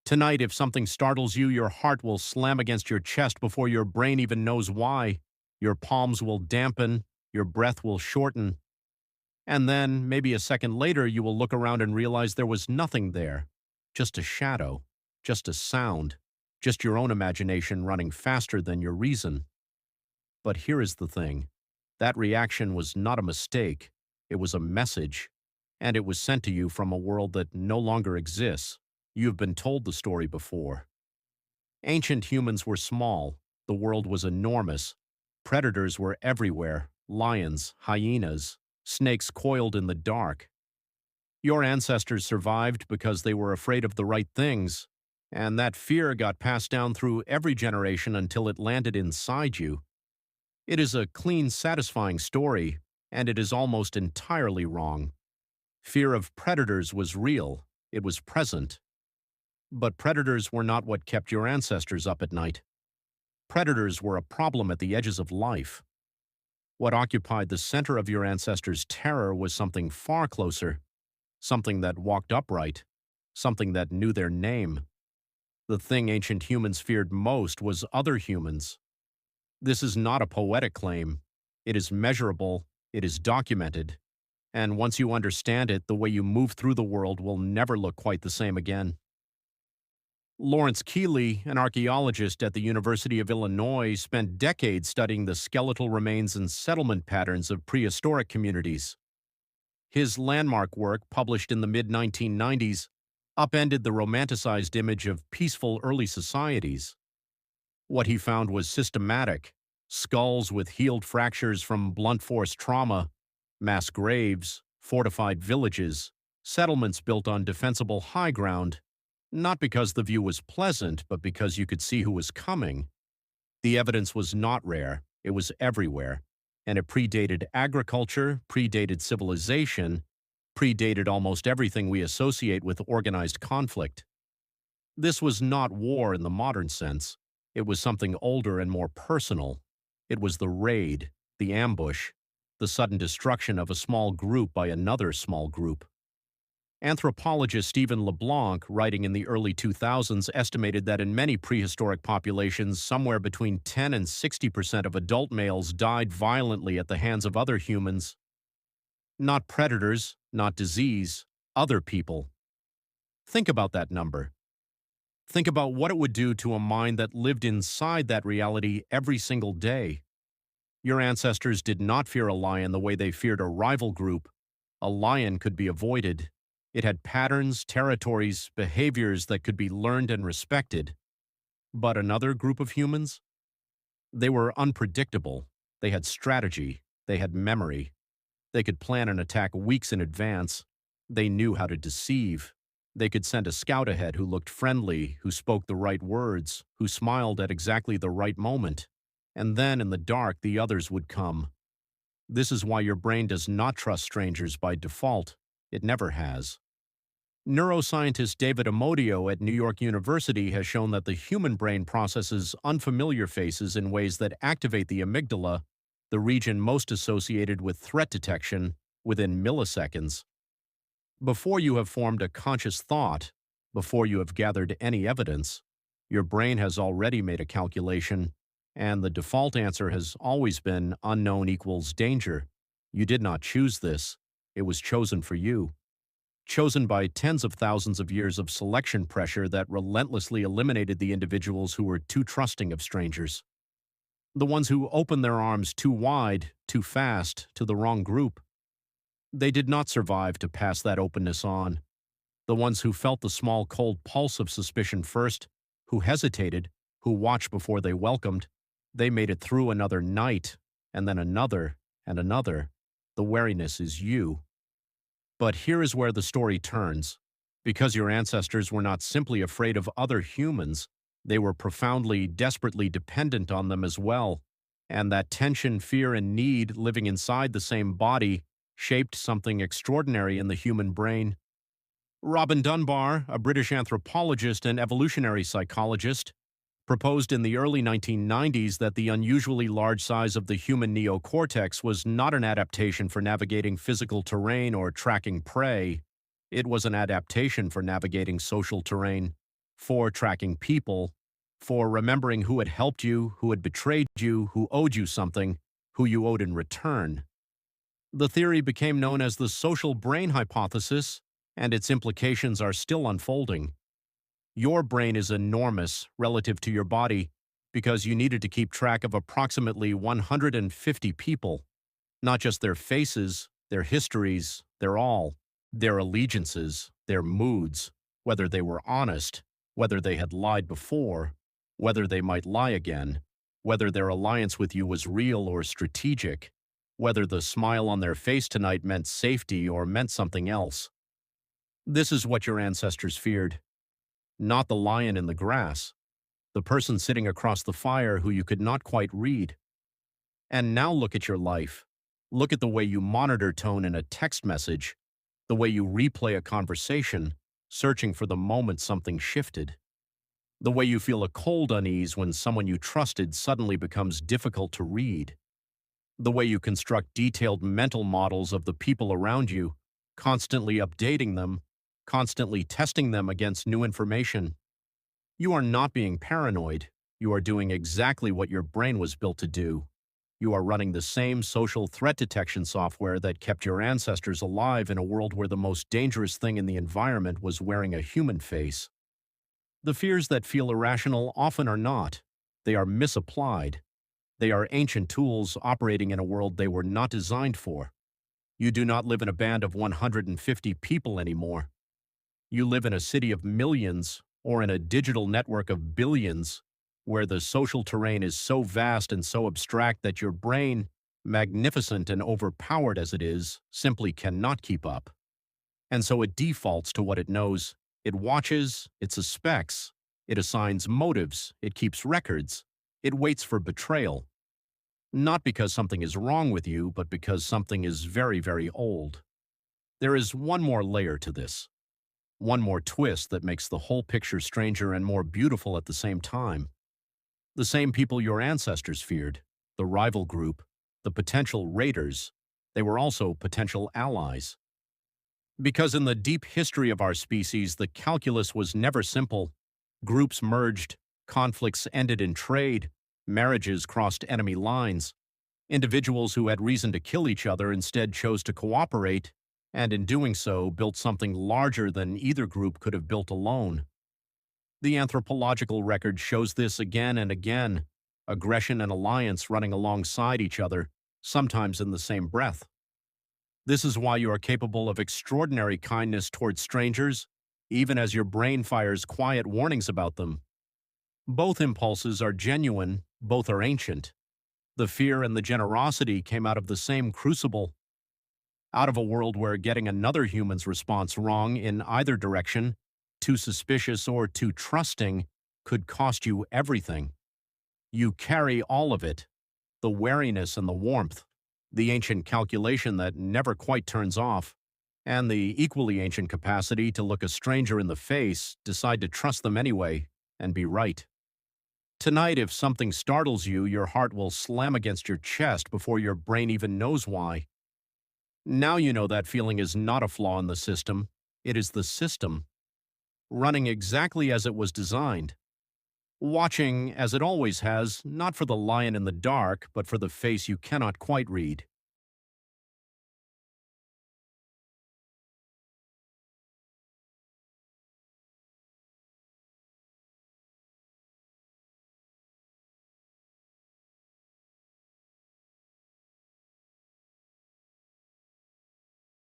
Tonight, if something startles you, your heart will slam against your chest before your brain even knows why. Your palms will dampen, your breath will shorten, and then, maybe a second later, you will look around and realize there was nothing there. Just a shadow, just a sound, just your own imagination running faster than your reason. But here is the thing. That reaction was not a mistake. It was a message, and it was sent to you from a world that no longer exists. You've been told the story before. Ancient humans were small. The world was enormous. Predators were everywhere. Lions, hyenas, snakes coiled in the dark. Your ancestors survived because they were afraid of the right things, and that fear got passed down through every generation until it landed inside you. It is a clean, satisfying story, and it is almost entirely wrong. Fear of predators was real. It was present. But predators were not what kept your ancestors up at night. Predators were a problem at the edges of life. What occupied the center of your ancestors' terror was something far closer, something that walked upright, something that knew their name. The thing ancient humans feared most was other humans. This is not a poetic claim. It is measurable, it is documented, and once you understand it, the way you move through the world will never look quite the same again. Lawrence Keeley, an archaeologist at the University of Illinois, spent decades studying the skeletal remains and settlement patterns of prehistoric communities. His landmark work, published in the mid-1990s, upended the romanticized image of peaceful early societies. What he found was systematic: skulls with healed fractures from blunt force trauma, mass graves, fortified villages, settlements built on defensible high ground, not because the view was pleasant, but because you could see who was coming. The evidence was not rare, it was everywhere, and it predated agriculture, predated civilization, predated almost everything we associate with organized conflict. This was not war in the modern sense. It was something older and more personal. It was the raid, the ambush, the sudden destruction of a small group by another small group. Anthropologist Stephen LeBlanc, writing in the early 2000s, estimated that in many prehistoric populations, somewhere between 10 and 60% of adult males died violently at the hands of other humans. Not predators, not disease, other people. Think about that number. Think about what it would do to a mind that lived inside that reality every single day. Your ancestors did not fear a lion the way they feared a rival group. A lion could be avoided. It had patterns, territories, behaviors that could be learned and respected. But another group of humans? They were unpredictable. They had strategy. They had memory. They could plan an attack weeks in advance. They knew how to deceive. They could send a scout ahead who looked friendly, who spoke the right words, who smiled at exactly the right moment. And then, in the dark, the others would come. This is why your brain does not trust strangers by default. It never has. Neuroscientist David Amodio at New York University has shown that the human brain processes unfamiliar faces in ways that activate the amygdala, the region most associated with threat detection, within milliseconds. Before you have formed a conscious thought, before you have gathered any evidence, your brain has already made a calculation, and the default answer has always been unknown equals danger. You did not choose this. It was chosen for you. Chosen by tens of thousands of years of selection pressure that relentlessly eliminated the individuals who were too trusting of strangers. The ones who opened their arms too wide, too fast, to the wrong group. They did not survive to pass that openness on. The ones who felt the small cold pulse of suspicion first, who hesitated, who watched before they welcomed, they made it through another night, and then another, and another. The wariness is you. But here is where the story turns. Because your ancestors were not simply afraid of other humans, they were profoundly, desperately dependent on them as well. And that tension, fear, and need living inside the same body shaped something extraordinary in the human brain. Robin Dunbar, a British anthropologist and evolutionary psychologist, proposed in the early 1990s that the unusually large size of the human neocortex was not an adaptation for navigating physical terrain or tracking prey. It was an adaptation for navigating social terrain. for tracking people, for remembering who had helped you, who had betrayed you, who owed you something, who you owed in return. The theory became known as the social brain hypothesis, and its implications are still unfolding. Your brain is enormous relative to your body because you needed to keep track of approximately 150 people, not just their faces, their histories, their allegiances, their moods, whether they were honest, whether they had lied before, whether they might lie again, whether their alliance with you was real or strategic, whether the smile on their face tonight meant safety or meant something else. This is what your ancestors feared. Not the lion in the grass, the person sitting across the fire who you could not quite read. And now look at your life. Look at the way you monitor tone in a text message, the way you replay a conversation, searching for the moment something shifted, the way you feel a cold unease when someone you trusted suddenly becomes difficult to read, the way you construct detailed mental models of the people around you, constantly updating them, constantly testing them against new information. You are not being paranoid. You are doing exactly what your brain was built to do. You are running the same social threat detection software that kept your ancestors alive in a world where the most dangerous thing in the environment was wearing a human face. The fears that feel irrational often are not. They are misapplied. They are ancient tools operating in a world they were not designed for. You do not live in a band of 150 people anymore. You live in a city of millions or in a digital network of billions where the social terrain is so vast and so abstract that your brain, magnificent and overpowered as it is, simply cannot keep up. And so it defaults to what it knows. It watches, it suspects, it assigns motives, it keeps records, it waits for betrayal. Not because something is wrong with you, but because something is very, very old. There is one more layer to this. One more twist that makes the whole picture stranger and more beautiful at the same time. The same people your ancestors feared, the rival group, the potential raiders, they were also potential allies. Because in the deep history of our species, the calculus was never simple. Groups merged, conflicts ended in trade, marriages crossed enemy lines. Individuals who had reason to kill each other instead chose to cooperate, and in doing so built something larger than either group could have built alone. The anthropological record shows this again and again, aggression and alliance running alongside each other, sometimes in the same breath. This is why you are capable of extraordinary kindness towards strangers, even as your brain fires quiet warnings about them. Both impulses are genuine, both are ancient. The fear and the generosity came out of the same crucible, out of a world where getting another human's response wrong in either direction, too suspicious or too trusting, could cost you everything. You carry all of it, the wariness and the warmth, the ancient calculation that never quite turns off, and the equally ancient capacity to look a stranger in the face, decide to trust them anyway, and be right. Tonight, if something startles you, your heart will slam against your chest before your brain even knows why. Now you know that feeling is not a flaw in the system. It is the system, running exactly as it was designed. Watching, as it always has, not for the lion in the dark, but for the face you cannot quite read.